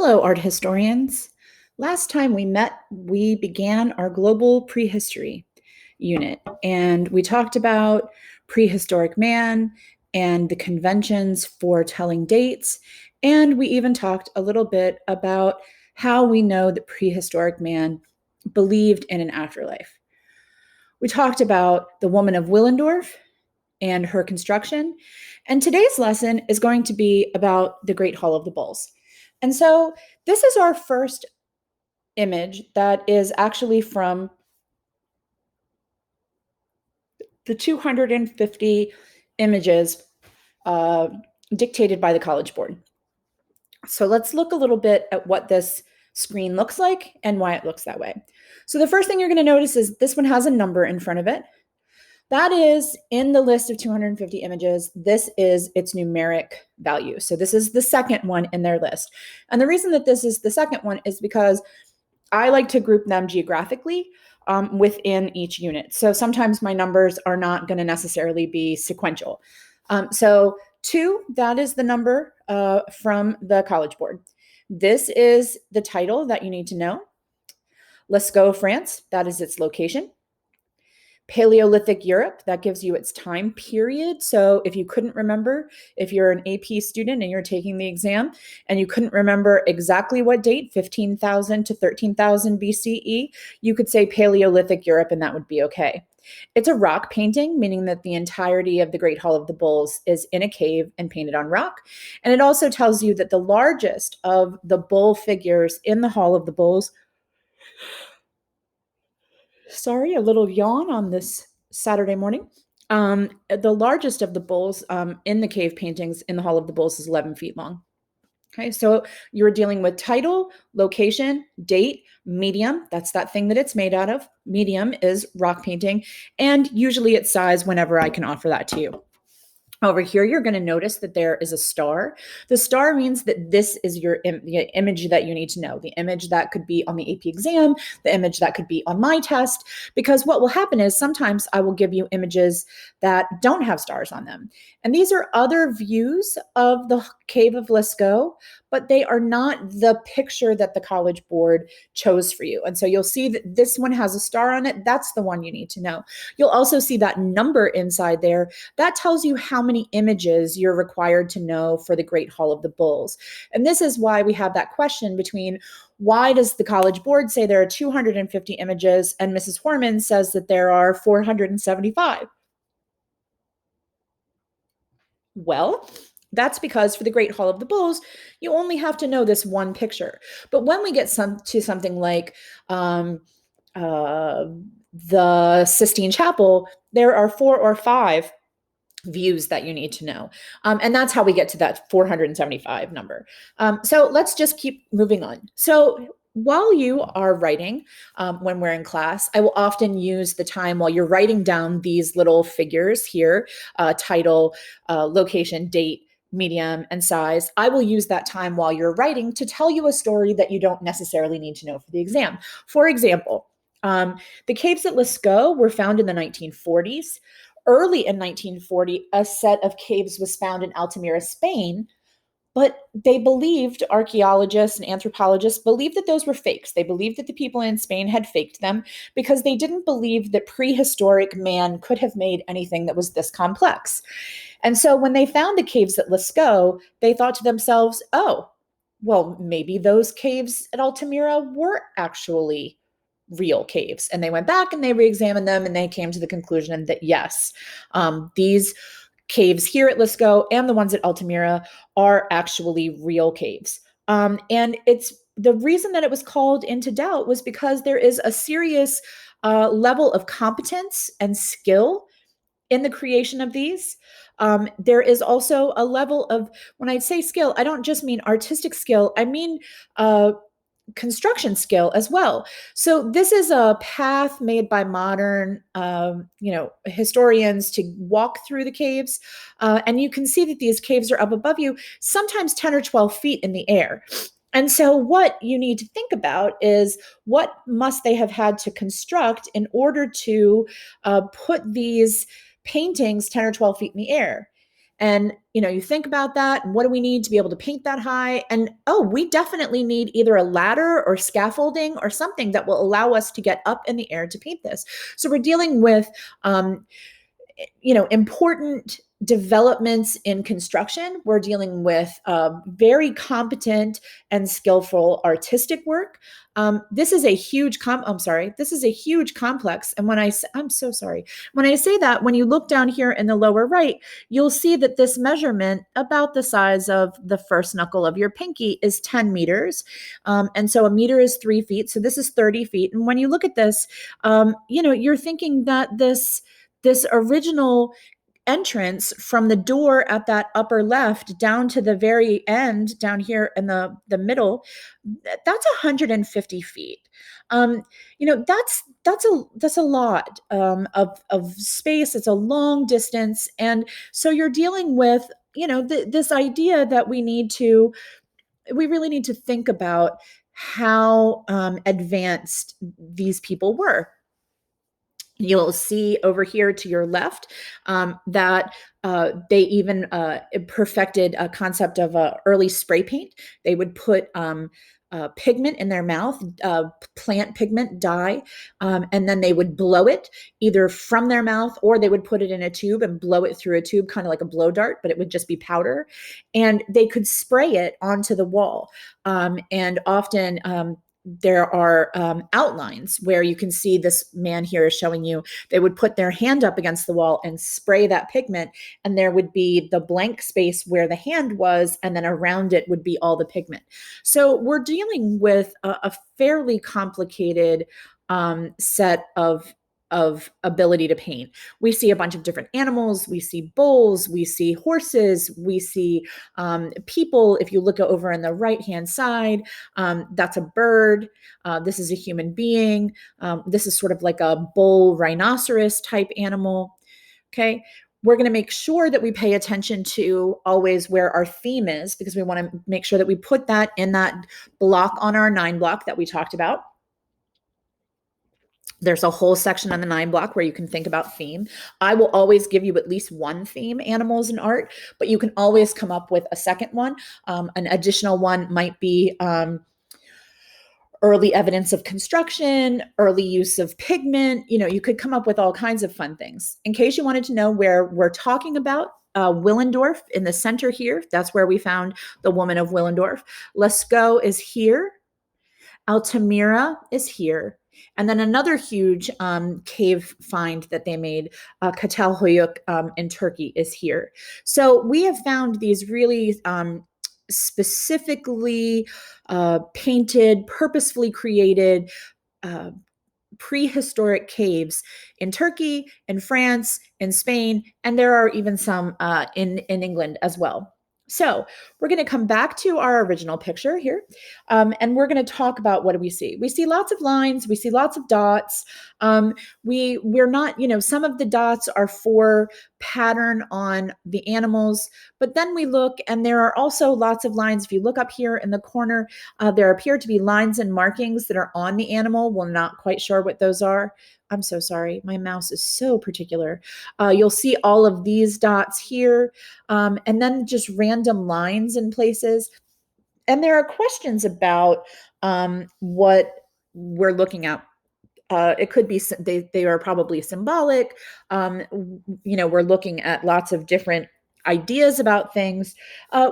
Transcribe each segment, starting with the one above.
Hello, art historians. Last time we met, we began our global prehistory unit, and we talked about prehistoric man and the conventions for telling dates, and we even talked a little bit about how we know that prehistoric man believed in an afterlife. We talked about the woman of Willendorf and her construction, and today's lesson is going to be about the Great Hall of the Bulls. And so this is our first image that is actually from the 250 images uh, dictated by the College Board. So let's look a little bit at what this screen looks like and why it looks that way. So the first thing you're going to notice is this one has a number in front of it. That is in the list of 250 images. This is its numeric value. So this is the second one in their list. And the reason that this is the second one is because I like to group them geographically within each unit. So sometimes my numbers are not going to necessarily be sequential. So 2, that is the number from the College Board. This is the title that you need to know. Lascaux, France, that is its location. Paleolithic Europe, that gives you its time period. So if you couldn't remember, if you're an AP student and you're taking the exam and you couldn't remember exactly what date, 15,000 to 13,000 BCE, you could say Paleolithic Europe and that would be okay. It's a rock painting, meaning that the entirety of the Great Hall of the Bulls is in a cave and painted on rock. And it also tells you that the largest of the bull figures in the Hall of the Bulls, sorry, a little yawn on this Saturday morning. The largest of the bulls in the cave paintings in the Hall of the Bulls is 11 feet long. Okay, so you're dealing with title, location, date, medium. That's that thing that it's made out of. Medium is rock painting, and usually its size whenever I can offer that to you. Over here, you're going to notice that there is a star. The star means that this is the image that you need to know, the image that could be on the AP exam, the image that could be on my test, because what will happen is sometimes I will give you images that don't have stars on them. And these are other views of the Cave of Lascaux, but they are not the picture that the College Board chose for you. And so you'll see that this one has a star on it. That's the one you need to know. You'll also see that number inside there. That tells you how many images you're required to know for the Great Hall of the Bulls. And this is why we have that question between why does the College Board say there are 250 images and Mrs. Horman says that there are 475? Well, that's because for the Great Hall of the Bulls, you only have to know this one picture. But when we get to something like the Sistine Chapel, there are 4 or 5 views that you need to know. And that's how we get to that 475 number. So let's just keep moving on. So while you are writing, when we're in class, I will often use the time while you're writing down these little figures here, title, location, date, medium, and size. I will use that time while you're writing to tell you a story that you don't necessarily need to know for the exam. For example, the caves at Lascaux were found in the 1940s. Early in 1940, a set of caves was found in Altamira, Spain, but they believed, archaeologists and anthropologists believed that those were fakes. They believed that the people in Spain had faked them because they didn't believe that prehistoric man could have made anything that was this complex. And so when they found the caves at Lascaux, they thought to themselves, oh, well, maybe those caves at Altamira were actually real caves. And they went back and they re-examined them and they came to the conclusion that yes, these caves here at Lascaux and the ones at Altamira are actually real caves. And it's the reason that it was called into doubt was because there is a serious level of competence and skill in the creation of these. There is also a level of, when I say skill, I don't just mean artistic skill, I mean construction skill as well. So this is a path made by modern, historians to walk through the caves. And you can see that these caves are up above you, sometimes 10 or 12 feet in the air. And so what you need to think about is what must they have had to construct in order to put these paintings 10 or 12 feet in the air? And, you think about that. And what do we need to be able to paint that high? And, oh, we definitely need either a ladder or scaffolding or something that will allow us to get up in the air to paint this. So we're dealing with, important developments in construction. We're dealing with very competent and skillful artistic work. This is a huge this is a huge complex. And I'm so sorry. When I say that, when you look down here in the lower right, you'll see that this measurement, about the size of the first knuckle of your pinky, is 10 meters. And so a meter is 3 feet. So this is 30 feet. And when you look at this, you're thinking that this original entrance from the door at that upper left down to the very end down here in the middle, that's 150 feet. That's a lot of space. It's a long distance. And so you're dealing with, this idea that we really need to think about how advanced these people were. You'll see over here to your left that they even perfected a concept of early spray paint. They would put pigment in their mouth, plant pigment, dye, and then they would blow it either from their mouth, or they would put it in a tube and blow it through a tube, kind of like a blow dart, but it would just be powder. And they could spray it onto the wall. And often there are outlines where you can see, this man here is showing you, they would put their hand up against the wall and spray that pigment, and there would be the blank space where the hand was, and then around it would be all the pigment. So we're dealing with a fairly complicated set of ability to paint. We see a bunch of different animals. We see bulls, we see horses, we see people. If you look over on the right-hand side, that's a bird. This is a human being. This is sort of like a bull rhinoceros type animal. Okay. We're going to make sure that we pay attention to always where our theme is, because we want to make sure that we put that in that block on our 9 block that we talked about. There's a whole section on the 9 block where you can think about theme. I will always give you at least one theme, animals and art, but you can always come up with a second one. An additional one might be early evidence of construction, early use of pigment. You could come up with all kinds of fun things. In case you wanted to know where we're talking about, Willendorf in the center here, that's where we found the woman of Willendorf. Lascaux is here. Altamira is here. And then another huge cave find that they made, Catalhoyuk in Turkey, is here. So we have found these really specifically painted, purposefully created prehistoric caves in Turkey, in France, in Spain, and there are even some in England as well. So we're going to come back to our original picture here, and we're going to talk about, what do we see? We see lots of lines. We see lots of dots. We're not, some of the dots are for pattern on the animals, but then we look, and there are also lots of lines. If you look up here in the corner, there appear to be lines and markings that are on the animal. We're not quite sure what those are. I'm so sorry. My mouse is so particular. You'll see all of these dots here, and then just random lines in places. And there are questions about what we're looking at. It could be, they are probably symbolic. We're looking at lots of different ideas about things.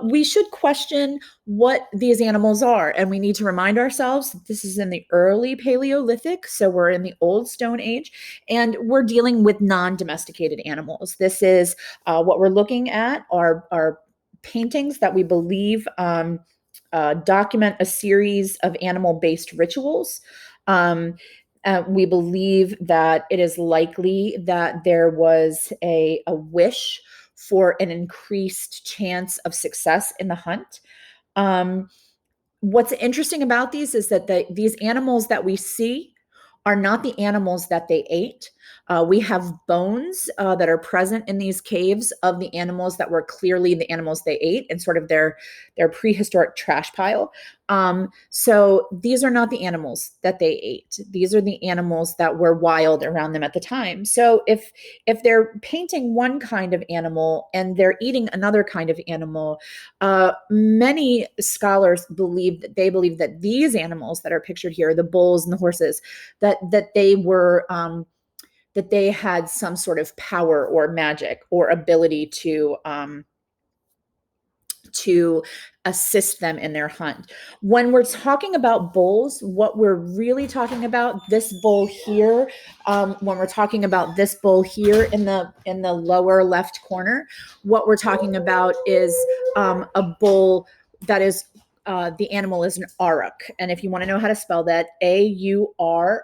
We should question what these animals are. And we need to remind ourselves this is in the early Paleolithic. So we're in the old Stone Age, and we're dealing with non-domesticated animals. This is what we're looking at are paintings that we believe document a series of animal-based rituals. We believe that it is likely that there was a wish for an increased chance of success in the hunt. What's interesting about these is that these animals that we see are not the animals that they ate. We have bones that are present in these caves of the animals that were clearly the animals they ate, and sort of their prehistoric trash pile. So these are not the animals that they ate. These are the animals that were wild around them at the time. So if they're painting one kind of animal and they're eating another kind of animal, many scholars believe that these animals that are pictured here, the bulls and the horses, that they were that they had some sort of power or magic or ability to assist them in their hunt. When we're talking about bulls, what we're really talking about, this bull here, when we're talking about this bull here in the lower left corner, what we're talking about is a bull that is the animal is an auroch, and if you want to know how to spell that, AUROCHS,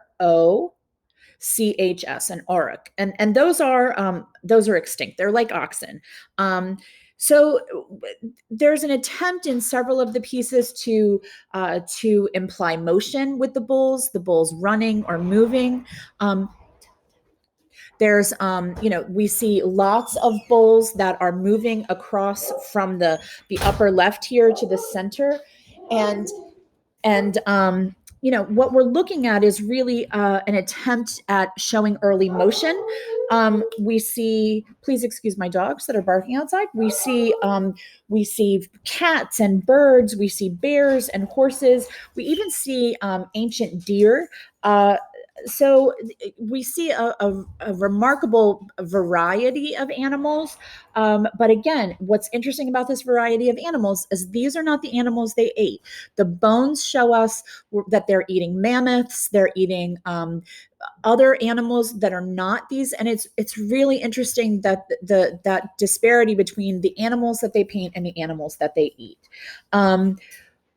an auroch, and those are extinct. They're like oxen. So there's an attempt in several of the pieces to imply motion with the bulls running or moving. There's we see lots of bulls that are moving across from the upper left here to the center, and what we're looking at is really an attempt at showing early motion. We see, please excuse my dogs that are barking outside. We see cats and birds. We see bears and horses. We even see ancient deer. So we see a remarkable variety of animals. But again, what's interesting about this variety of animals is these are not the animals they ate. The bones show us that they're eating mammoths, they're eating other animals that are not these, and it's really interesting that that disparity between the animals that they paint and the animals that they eat.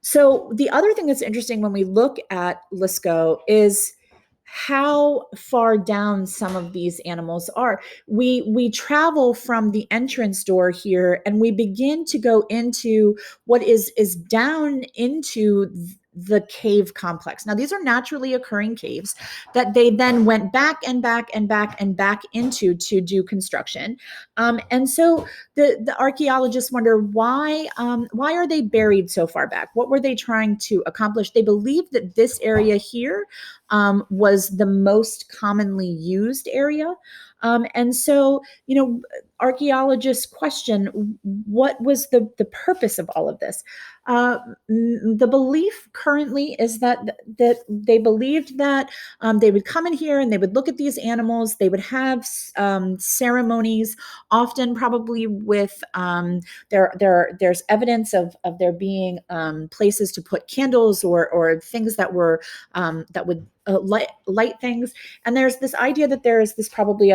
So the other thing that's interesting when we look at Lascaux is how far down some of these animals are. We travel from the entrance door here and we begin to go into what is down into the cave complex. Now, these are naturally occurring caves that they then went back and back and back and back into to do construction. And so the archaeologists wonder why are they buried so far back? What were they trying to accomplish? They believe that this area here was the most commonly used area. And so, archaeologists question what was the purpose of all of this. The belief currently is that they believed that they would come in here and they would look at these animals. They would have ceremonies, often probably with there's evidence of there being places to put candles or things that were that would light things. And there's this idea that there is this probably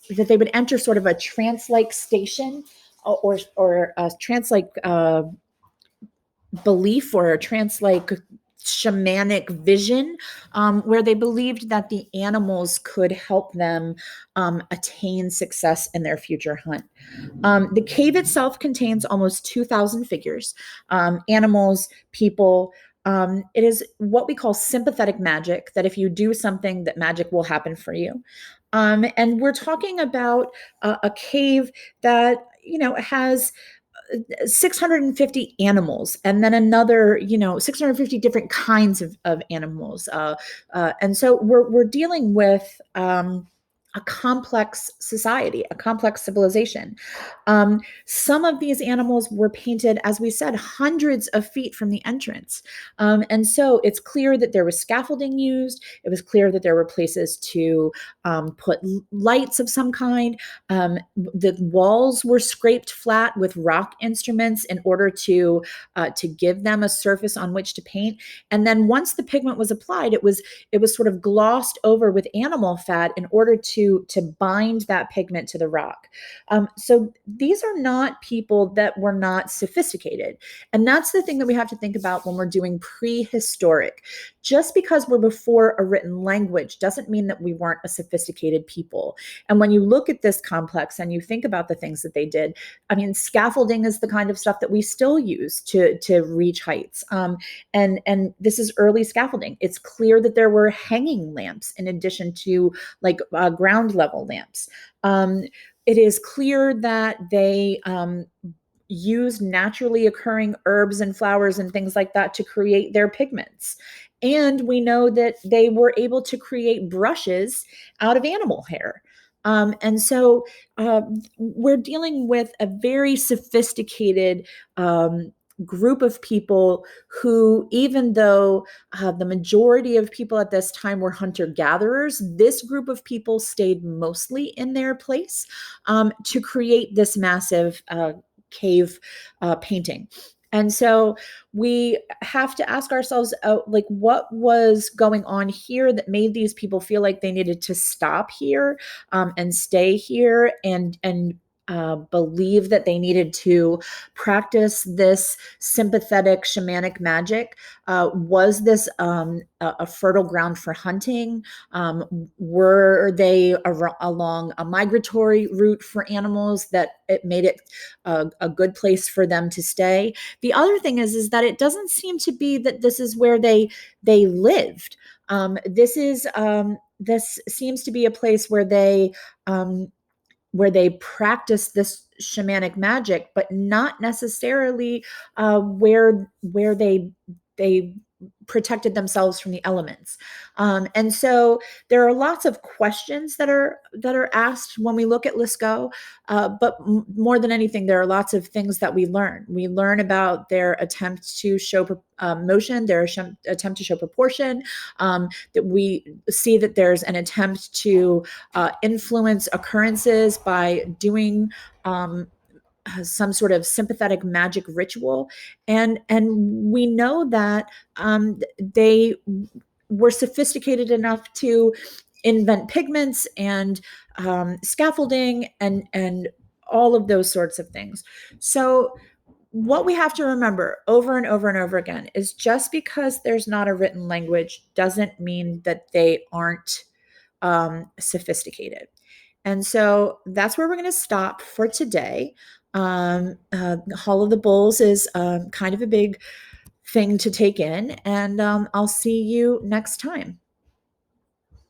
that they would enter sort of a trance-like station or a trance-like belief or a trance-like shamanic vision where they believed that the animals could help them attain success in their future hunt. The cave itself contains almost 2,000 figures, animals, people. It is what we call sympathetic magic, that if you do something, that magic will happen for you. And we're talking about a cave that, has 650 animals and then another 650 different kinds of animals, and so we're dealing with a complex society, a complex civilization. Some of these animals were painted, as we said, hundreds of feet from the entrance, and so it's clear that there was scaffolding used. It was clear that there were places to put lights of some kind. The walls were scraped flat with rock instruments in order to give them a surface on which to paint. And then once the pigment was applied, it was sort of glossed over with animal fat in order to bind that pigment to the rock. So these are not people that were not sophisticated, and that's the thing that we have to think about when we're doing prehistoric. Just because we're before a written language doesn't mean that we weren't a sophisticated people. And when you look at this complex and you think about the things that they did, I mean, scaffolding is the kind of stuff that we still use to reach heights. And this is early scaffolding. It's clear that there were hanging lamps in addition to like ground level lamps. It is clear that they used naturally occurring herbs and flowers and things like that to create their pigments. And we know that they were able to create brushes out of animal hair. And so uh, we're dealing with a very sophisticated group of people who, even though the majority of people at this time were hunter gatherers, this group of people stayed mostly in their place to create this massive cave painting. And so we have to ask ourselves, like, what was going on here that made these people feel like they needed to stop here and stay here and believe that they needed to practice this sympathetic shamanic magic? Was this a fertile ground for hunting? Were they along a migratory route for animals that it made it a good place for them to stay? The other thing is that it doesn't seem to be that this is where they lived. This seems to be a place where they practice this shamanic magic, but not necessarily where they protected themselves from the elements. And so there are lots of questions that are asked when we look at Lascaux, but more than anything, there are lots of things that we learn. We learn about their attempt to show motion, their attempt to show proportion. That we see that there's an attempt to influence occurrences by doing some sort of sympathetic magic ritual, and we know that they were sophisticated enough to invent pigments and scaffolding and all of those sorts of things. So what we have to remember over and over and over again is just because there's not a written language doesn't mean that they aren't sophisticated. And so that's where we're going to stop for today. Hall of the Bulls is kind of a big thing to take in, and I'll see you next time.